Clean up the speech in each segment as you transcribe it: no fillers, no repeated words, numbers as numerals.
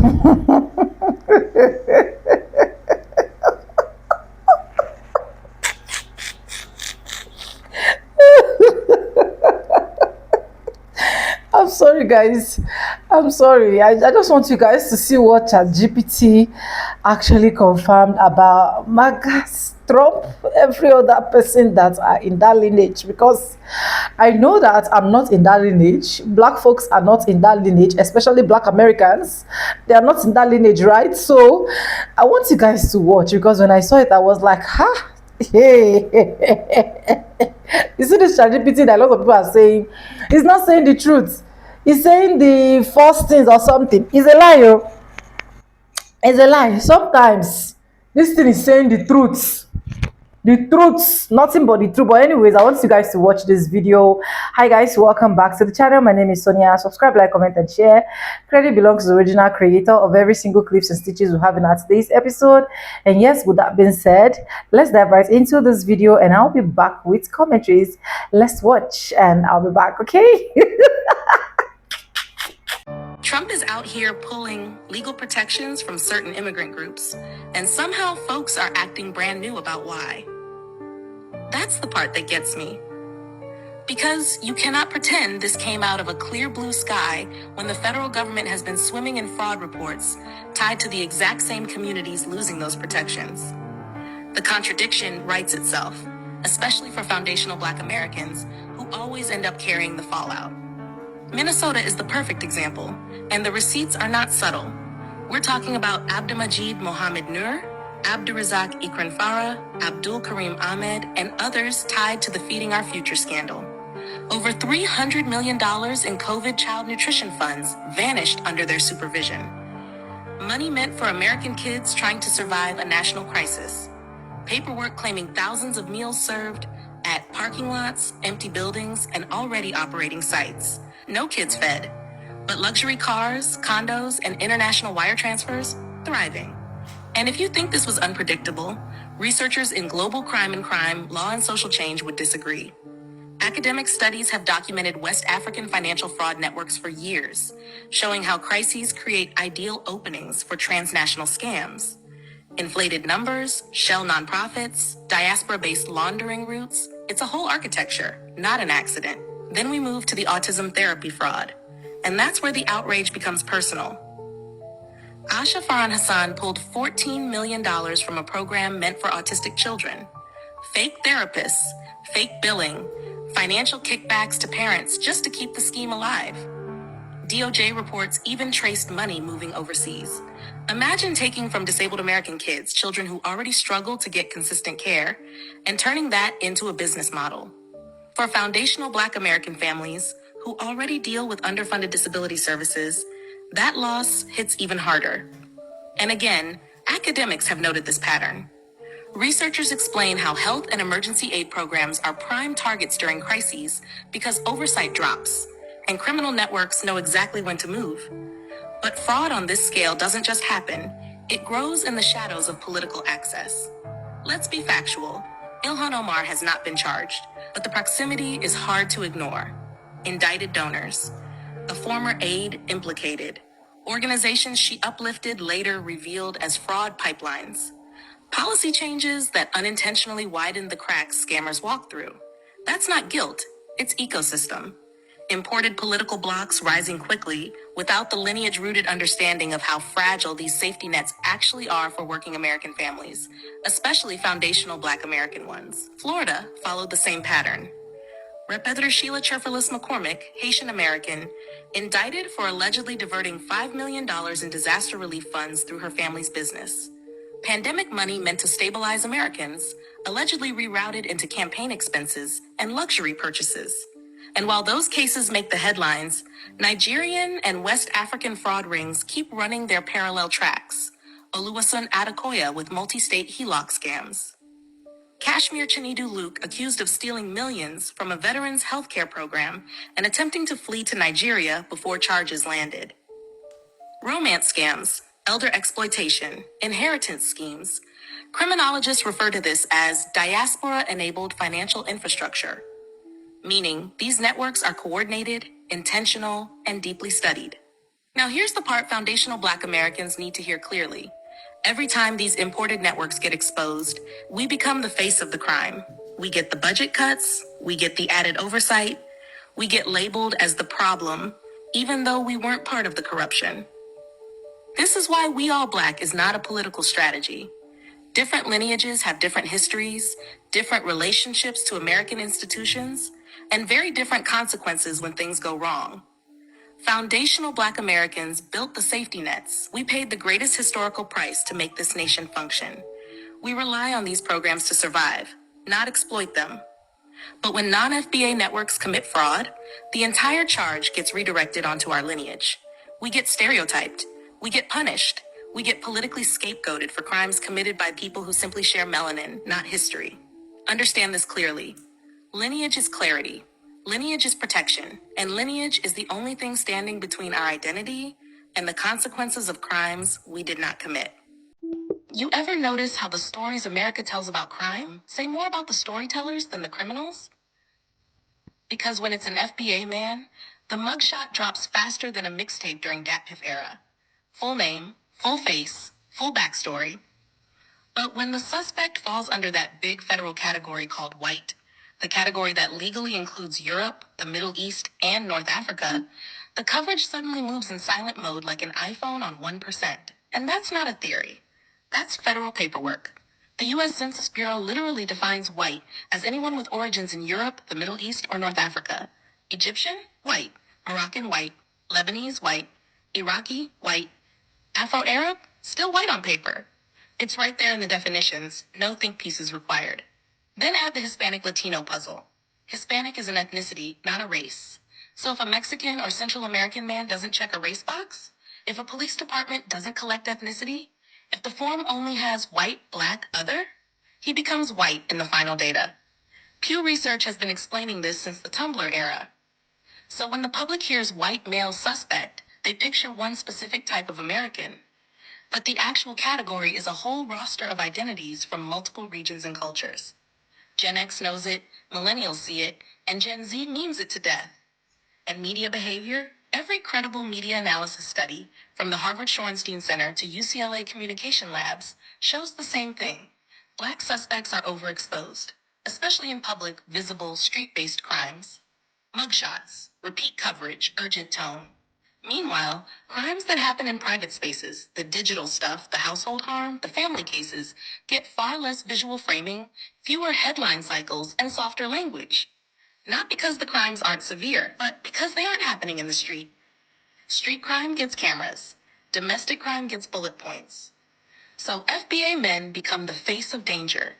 I'm sorry, guys. I'm sorry. I just want you guys to see what ChatGPT actually confirmed about Marcus Trump, every other person that are in that lineage. Because I know that I'm not in that lineage. Black folks are not in that lineage, especially Black Americans. They are not in that lineage, right? So I want you guys to watch because when I saw it, I was like, huh? Hey, you see this ChatGPT that a lot of people are saying, he's not saying the truth. He's saying the false things or something. It's a lie, oh. It's a lie. Sometimes this thing is saying the truth. The truth, nothing but the truth. But anyways, I want you guys to watch this video. Hi guys, welcome back to the channel. My name is Sonia. Subscribe, like, comment, and share. Credit belongs to the original creator of every single clips and stitches we have in our today's episode. And yes, with that being said, let's dive right into this video and I'll be back with commentaries. Let's watch and I'll be back, okay? Trump is out here pulling legal protections from certain immigrant groups, and somehow folks are acting brand new about why. That's the part that gets me. Because you cannot pretend this came out of a clear blue sky when the federal government has been swimming in fraud reports tied to the exact same communities losing those protections. The contradiction writes itself, especially for foundational Black Americans who always end up carrying the fallout. Minnesota is the perfect example, and the receipts are not subtle. We're talking about Abdulmajid Mohammed Nur, Abdurazak Ikran Farah, Abdul Karim Ahmed, and others tied to the Feeding Our Future scandal. Over $300 million in COVID child nutrition funds vanished under their supervision. Money meant for American kids trying to survive a national crisis. Paperwork claiming thousands of meals served at parking lots, empty buildings, and already operating sites. No kids fed, but luxury cars, condos, and international wire transfers thriving. And if you think this was unpredictable, researchers in Global Crime and Crime, Law and Social Change would disagree. Academic studies have documented West African financial fraud networks for years, showing how crises create ideal openings for transnational scams. Inflated numbers, shell nonprofits, diaspora-based laundering routes. It's a whole architecture, not an accident. Then we move to the autism therapy fraud. And that's where the outrage becomes personal. Asha Farhan Hassan pulled $14 million from a program meant for autistic children. Fake therapists, fake billing, financial kickbacks to parents just to keep the scheme alive. DOJ reports even traced money moving overseas. Imagine taking from disabled American kids, children who already struggle to get consistent care, and turning that into a business model. For foundational Black American families who already deal with underfunded disability services, that loss hits even harder. And again, academics have noted this pattern. Researchers explain how health and emergency aid programs are prime targets during crises because oversight drops, and criminal networks know exactly when to move. But fraud on this scale doesn't just happen, it grows in the shadows of political access. Let's be factual. Ilhan Omar has not been charged, but the proximity is hard to ignore. Indicted donors, a former aide implicated, organizations she uplifted later revealed as fraud pipelines. Policy changes that unintentionally widen the cracks scammers walk through. That's not guilt, it's ecosystem. Imported political blocs rising quickly without the lineage-rooted understanding of how fragile these safety nets actually are for working American families, especially foundational Black American ones. Florida followed the same pattern. Representative Sheila Cherfilus McCormick, Haitian American, indicted for allegedly diverting $5 million in disaster relief funds through her family's business. Pandemic money meant to stabilize Americans, allegedly rerouted into campaign expenses and luxury purchases. And while those cases make the headlines, Nigerian and West African fraud rings keep running their parallel tracks. Oluwaseun Adekoya with multi-state HELOC scams. Kashmir Chinidu Luke accused of stealing millions from a veterans healthcare program and attempting to flee to Nigeria before charges landed. Romance scams, elder exploitation, inheritance schemes. Criminologists refer to this as diaspora-enabled financial infrastructure, meaning these networks are coordinated, intentional, and deeply studied. Now, here's the part foundational Black Americans need to hear clearly. Every time these imported networks get exposed, we become the face of the crime. We get the budget cuts, we get the added oversight, we get labeled as the problem, even though we weren't part of the corruption. This is why We All Black is not a political strategy. Different lineages have different histories, different relationships to American institutions, and very different consequences when things go wrong. Foundational Black Americans built the safety nets. We paid the greatest historical price to make this nation function. We rely on these programs to survive, not exploit them. But when non-FBA networks commit fraud, the entire charge gets redirected onto our lineage. We get stereotyped. We get punished. We get politically scapegoated for crimes committed by people who simply share melanin, not history. Understand this clearly. Lineage is clarity. Lineage is protection. And lineage is the only thing standing between our identity and the consequences of crimes we did not commit. You ever notice how the stories America tells about crime say more about the storytellers than the criminals? Because when it's an FBA man, the mugshot drops faster than a mixtape during DatPiff era. Full name, full face, full backstory. But when the suspect falls under that big federal category called white, the category that legally includes Europe, the Middle East, and North Africa, the coverage suddenly moves in silent mode like an iPhone on 1%. And that's not a theory. That's federal paperwork. The U.S. Census Bureau literally defines white as anyone with origins in Europe, the Middle East, or North Africa. Egyptian, white. Moroccan, white. Lebanese, white. Iraqi, white. Afro-Arab, still white on paper. It's right there in the definitions, no think pieces required. Then add the Hispanic Latino puzzle. Hispanic is an ethnicity, not a race. So if a Mexican or Central American man doesn't check a race box, if a police department doesn't collect ethnicity, if the form only has white, black, other, he becomes white in the final data. Pew Research has been explaining this since the Tumblr era. So when the public hears white male suspect, they picture one specific type of American. But the actual category is a whole roster of identities from multiple regions and cultures. Gen X knows it, millennials see it, and Gen Z memes it to death. And media behavior? Every credible media analysis study, from the Harvard Shorenstein Center to UCLA Communication Labs, shows the same thing. Black suspects are overexposed, especially in public, visible, street-based crimes. Mugshots, repeat coverage, urgent tone. Meanwhile, crimes that happen in private spaces, the digital stuff, the household harm, the family cases, get far less visual framing, fewer headline cycles, and softer language. Not because the crimes aren't severe, but because they aren't happening in the street. Street crime gets cameras. Domestic crime gets bullet points. So FBA men become the face of danger.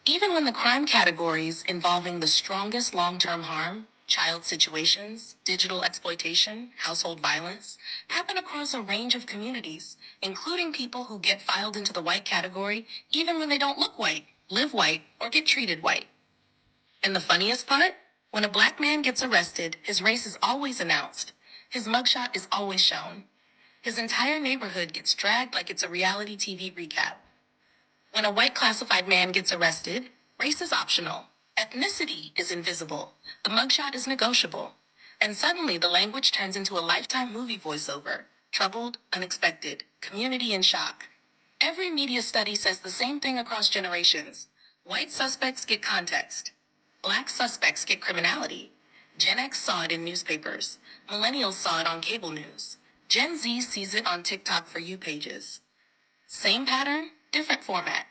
Even when the crime categories involving the strongest long-term harm, child situations, digital exploitation, household violence, happen across a range of communities, including people who get filed into the white category even when they don't look white, live white, or get treated white. And the funniest part? When a black man gets arrested, his race is always announced. His mugshot is always shown. His entire neighborhood gets dragged like it's a reality TV recap. When a white classified man gets arrested, race is optional. Ethnicity is invisible. The mugshot is negotiable. And suddenly the language turns into a Lifetime movie voiceover. Troubled, unexpected, community in shock. Every media study says the same thing across generations. White suspects get context. Black suspects get criminality. Gen X saw it in newspapers. Millennials saw it on cable news. Gen Z sees it on TikTok For You pages. Same pattern, different format.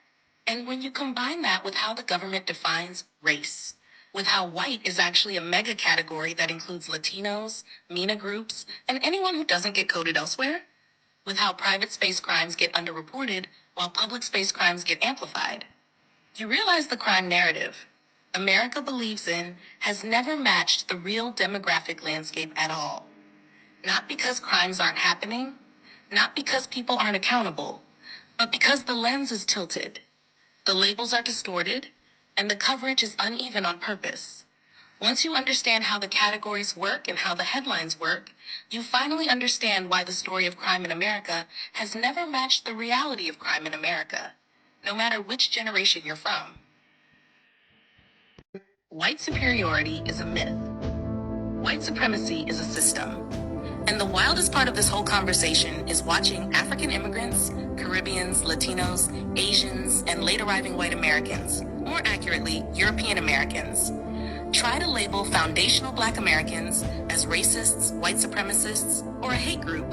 And when you combine that with how the government defines race, with how white is actually a mega category that includes Latinos, MENA groups, and anyone who doesn't get coded elsewhere, with how private space crimes get underreported while public space crimes get amplified, you realize the crime narrative America believes in has never matched the real demographic landscape at all. Not because crimes aren't happening, not because people aren't accountable, but because the lens is tilted, the labels are distorted, and the coverage is uneven on purpose. Once you understand how the categories work and how the headlines work, you finally understand why the story of crime in America has never matched the reality of crime in America, no matter which generation you're from. White superiority is a myth. White supremacy is a system. And the wildest part of this whole conversation is watching African immigrants, Caribbeans, Latinos, Asians, and late arriving white Americans, more accurately, European Americans, try to label foundational Black Americans as racists, white supremacists, or a hate group,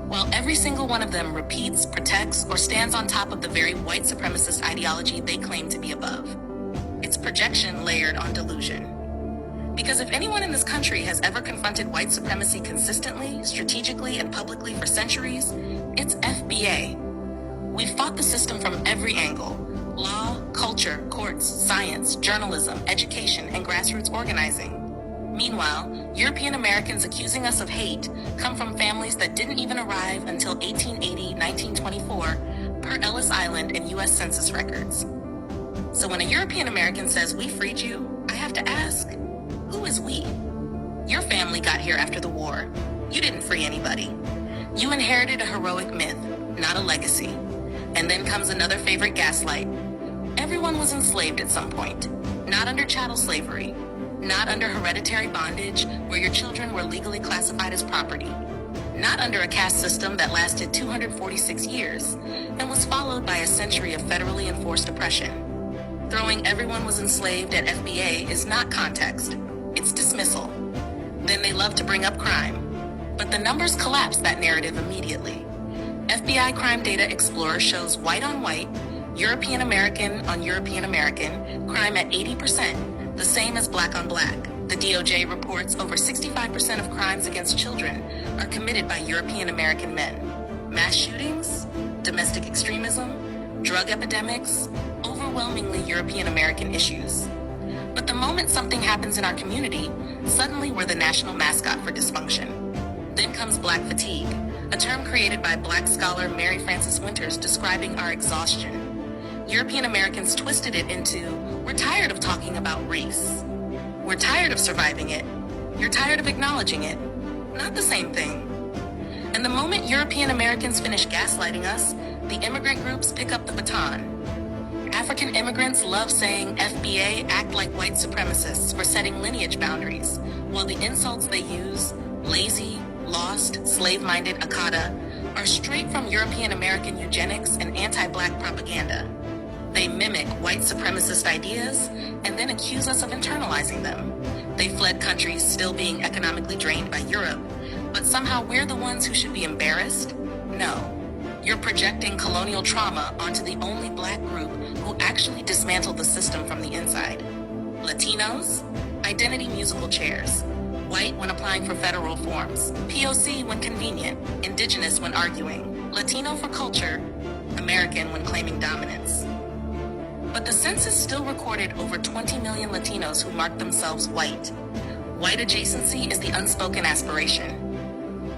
while every single one of them repeats, protects, or stands on top of the very white supremacist ideology they claim to be above. It's projection layered on delusion. Because if anyone in this country has ever confronted white supremacy consistently, strategically, and publicly for centuries, it's FBA. We've fought the system from every angle: law, culture, courts, science, journalism, education, and grassroots organizing. Meanwhile, European Americans accusing us of hate come from families that didn't even arrive until 1880-1924 per Ellis Island and U.S. Census records. So when a European American says, "We freed you," I have to ask, who is we? Your family got here after the war. You didn't free anybody. You inherited a heroic myth, not a legacy. And then comes another favorite gaslight. Everyone was enslaved at some point, not under chattel slavery, not under hereditary bondage where your children were legally classified as property, not under a caste system that lasted 246 years and was followed by a century of federally enforced oppression. Throwing "everyone was enslaved" at FBA is not context. It's dismissal. Then they love to bring up crime. But the numbers collapse that narrative immediately. FBI Crime Data Explorer shows white on white, European American on European American crime at 80%, the same as Black on Black. The DOJ reports over 65% of crimes against children are committed by European American men. Mass shootings, domestic extremism, drug epidemics, overwhelmingly European American issues. But the moment something happens in our community, suddenly we're the national mascot for dysfunction. Then comes Black fatigue, a term created by Black scholar Mary Frances Winters describing our exhaustion. European Americans twisted it into, "We're tired of talking about race. We're tired of surviving it. You're tired of acknowledging it." Not the same thing. And the moment European Americans finish gaslighting us, the immigrant groups pick up the baton. African immigrants love saying FBA act like white supremacists for setting lineage boundaries, while the insults they use, lazy, lost, slave-minded Akata, are straight from European American eugenics and anti-Black propaganda. They mimic white supremacist ideas and then accuse us of internalizing them. They fled countries still being economically drained by Europe, but somehow we're the ones who should be embarrassed? No. You're projecting colonial trauma onto the only Black group who actually dismantled the system from the inside. Latinos? Identity musical chairs. White when applying for federal forms. POC when convenient. Indigenous when arguing. Latino for culture. American when claiming dominance. But the census still recorded over 20 million Latinos who marked themselves white. White adjacency is the unspoken aspiration.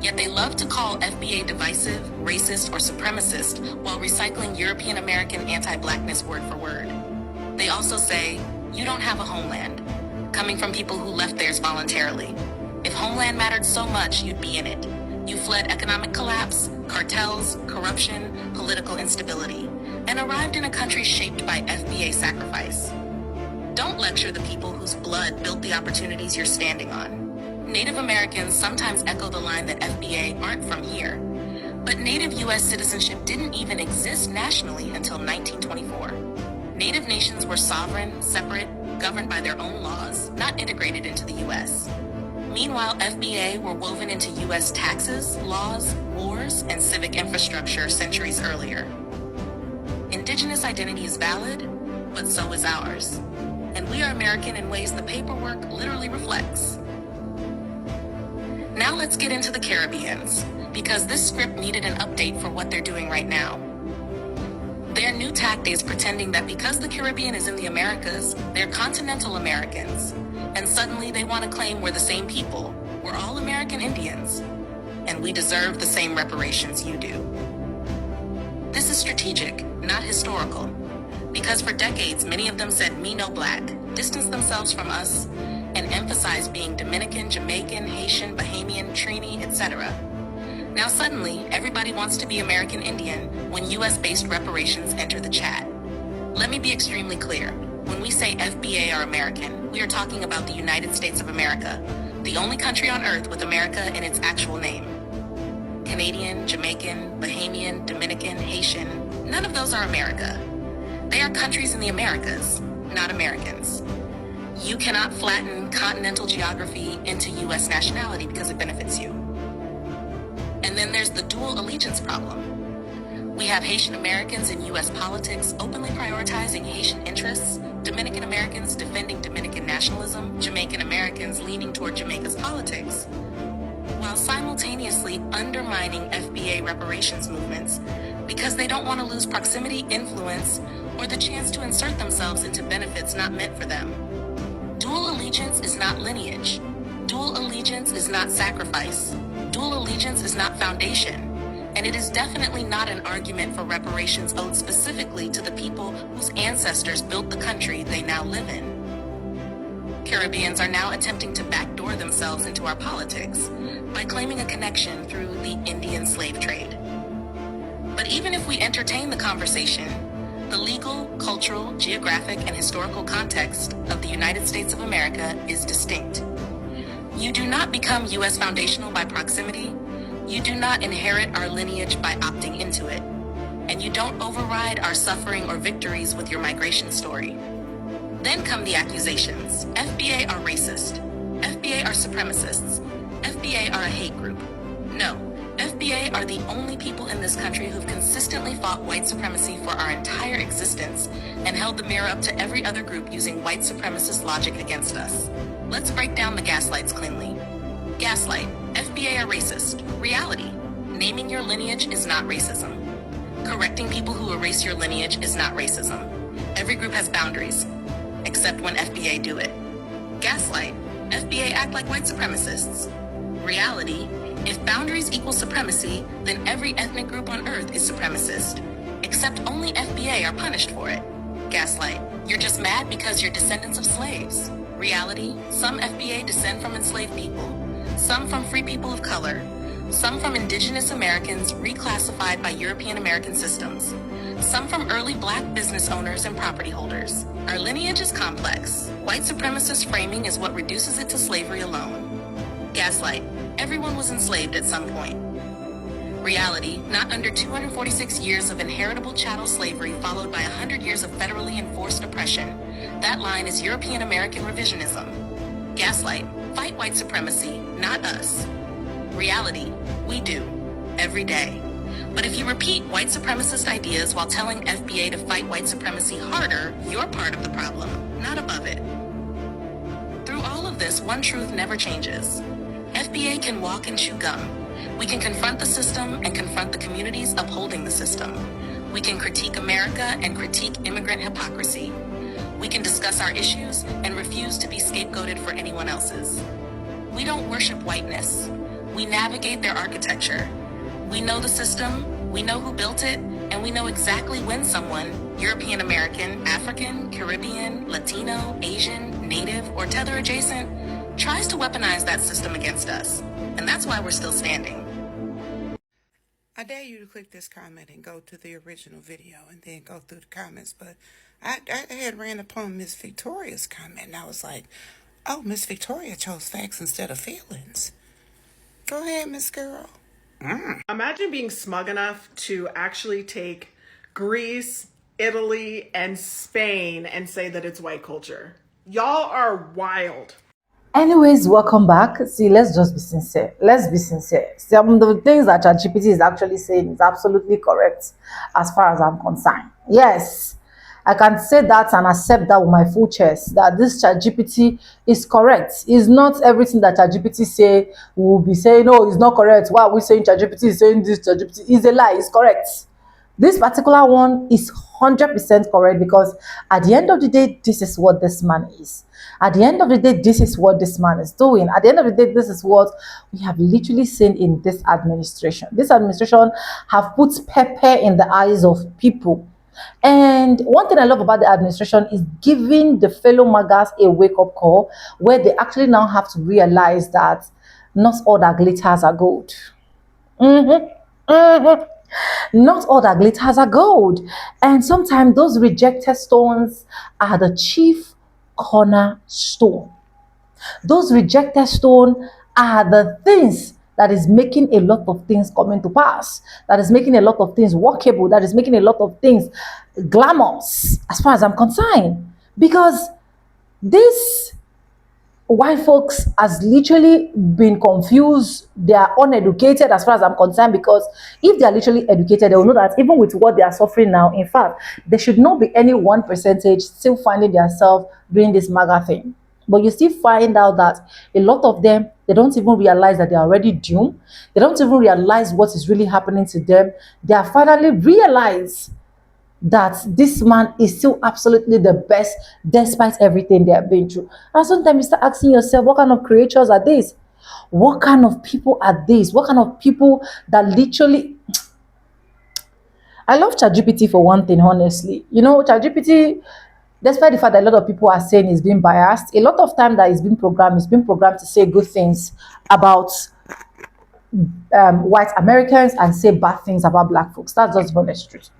Yet they love to call FBA divisive, racist, or supremacist while recycling European American anti-Blackness word for word. They also say, "You don't have a homeland," coming from people who left theirs voluntarily. If homeland mattered so much, you'd be in it. You fled economic collapse, cartels, corruption, political instability, and arrived in a country shaped by FBA sacrifice. Don't lecture the people whose blood built the opportunities you're standing on. Native Americans sometimes echo the line that FBA aren't from here. But Native U.S. citizenship didn't even exist nationally until 1924. Native nations were sovereign, separate, governed by their own laws, not integrated into the U.S. Meanwhile, FBA were woven into U.S. taxes, laws, wars, and civic infrastructure centuries earlier. Indigenous identity is valid, but so is ours. And we are American in ways the paperwork literally reflects. Now let's get into the Caribbeans, because this script needed an update for what they're doing right now. Their new tactic is pretending that because the Caribbean is in the Americas, they're continental Americans, and suddenly they want to claim we're the same people. We're all American Indians, and we deserve the same reparations you do. This is strategic, not historical, because for decades many of them said "me no Black," distanced themselves from us, and emphasized being Dominican, Jamaican, Haitian, Bahamian, Trini, etc. Now suddenly, everybody wants to be American Indian when US-based reparations enter the chat. Let me be extremely clear. When we say FBA are American, we are talking about the United States of America, The only country on earth with America in its actual name. Canadian, Jamaican, Bahamian, Dominican, Haitian, none of those are America. They are countries in the Americas, not Americans. You cannot flatten continental geography into US nationality because it benefits you. And then there's the dual allegiance problem. We have Haitian Americans in US politics openly prioritizing Haitian interests, Dominican Americans defending Dominican nationalism, Jamaican Americans leaning toward Jamaica's politics, while simultaneously undermining FBA reparations movements because they don't want to lose proximity, influence, or the chance to insert themselves into benefits not meant for them. Dual allegiance is not lineage. Dual allegiance is not sacrifice. Dual allegiance is not foundation. And it is definitely not an argument for reparations owed specifically to the people whose ancestors built the country they now live in. Caribbeans are now attempting to backdoor themselves into our politics by claiming a connection through the Indian slave trade. But even if we entertain the conversation, the legal, cultural, geographic, and historical context of the United States of America is distinct. You do not become U.S. foundational by proximity. You do not inherit our lineage by opting into it. And you don't override our suffering or victories with your migration story. Then come the accusations. FBA are racist. FBA are supremacists. FBA are a hate group. No, FBA are the only people in this country who've consistently fought white supremacy for our entire existence and held the mirror up to every other group using white supremacist logic against us. Let's break down the gaslights cleanly. Gaslight. FBA are racist. Reality. Naming your lineage is not racism. Correcting people who erase your lineage is not racism. Every group has boundaries, except when FBA do it. Gaslight. FBA act like white supremacists. Reality. If boundaries equal supremacy, then every ethnic group on earth is supremacist, except only FBA are punished for it. Gaslight. You're just mad because you're descendants of slaves. Reality. Some FBA descend from enslaved people, some from free people of color, some from indigenous Americans reclassified by European American systems, some from early black business owners and property holders. Our lineage is complex. White supremacist framing is what reduces it to slavery alone. Gaslight. Everyone was enslaved at some point. Reality. Not under 246 years of inheritable chattel slavery followed by 100 years of federally enforced oppression. That line is European American revisionism. Gaslight. Fight white supremacy, not us. Reality. We do. Every day. But if you repeat white supremacist ideas while telling FBA to fight white supremacy harder, you're part of the problem, not above it. Through all of this, one truth never changes. FBA can walk and chew gum. We can confront the system and confront the communities upholding the system. We can critique America and critique immigrant hypocrisy. We can discuss our issues and refuse to be scapegoated for anyone else's. We don't worship whiteness. We navigate their architecture. We know the system, we know who built it, and we know exactly when someone, European American, African, Caribbean, Latino, Asian, Native, or tether adjacent, tries to weaponize that system against us. And that's why we're still standing. I dare you to click this comment and go to the original video and then go through the comments. But I had ran upon Miss Victoria's comment and I was like, oh, Miss Victoria chose facts instead of feelings. Go ahead, Miss Girl. Imagine being smug enough to actually take Greece, Italy, and Spain and say that it's white culture. Y'all are wild. Anyways, welcome back. See, let's just be sincere. Let's be sincere. Some of the things that ChatGPT is actually saying is absolutely correct as far as I'm concerned. Yes, I can say that and accept that with my full chest, that this ChatGPT is correct. It's not everything that ChatGPT say we will be saying, no, it's not correct. Why are we saying ChatGPT is saying this? ChatGPT is a lie. It's correct. This particular one is 100% correct because at the end of the day, this is what this man is. At the end of the day, this is what this man is doing. At the end of the day, this is what we have literally seen in this administration. This administration have put pepper in the eyes of people. And one thing I love about the administration is giving the fellow magas a wake-up call where they actually now have to realize that not all that glitters are gold. Not all that glitters are gold. And sometimes those rejected stones are the chief cornerstone. Those rejected stone are the things that is making a lot of things coming to pass, that is making a lot of things workable, that is making a lot of things glamorous, as far as I'm concerned. Because this white folks has literally been confused. They are uneducated as far as I'm concerned, because if they are literally educated, they will know that even with what they are suffering now, in fact, there should not be any one percentage still finding themselves doing this MAGA thing. But you still find out that a lot of them, they don't even realize that they are already doomed. They don't even realize what is really happening to them. They are finally realize that this man is still absolutely the best despite everything they have been through. And sometimes you start asking yourself, what kind of creatures are these? What kind of people are these? What kind of people that literally. I love ChatGPT for one thing, honestly. You know, ChatGPT, despite the fact that a lot of people are saying it's being biased, a lot of time that it's been programmed to say good things about white Americans and say bad things about black folks. That's just the honest truth.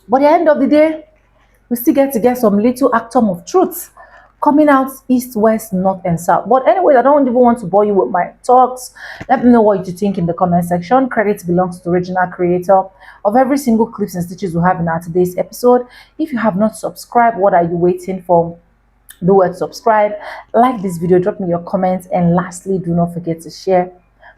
But at the end of the day, we still get to get some little atom of truth coming out east, west, north, and south. But anyway, I don't even want to bore you with my talks. Let me know what you think in the comment section. Credit belongs to the original creator of every single clips and stitches we have in our today's episode. If you have not subscribed, what are you waiting for? Do what, subscribe, like this video, drop me your comments, and lastly, do not forget to share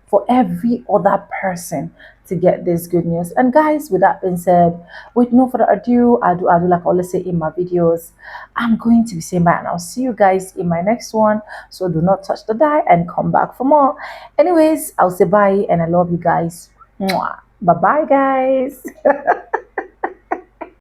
for every other person to get this good news. And guys, with that being said, with no further ado, I do like I always say in my videos, I'm going to be saying bye, and I'll see you guys in my next one. So do not touch the die and come back for more. Anyways, I'll say bye, and I love you guys. Mwah. Bye bye, guys.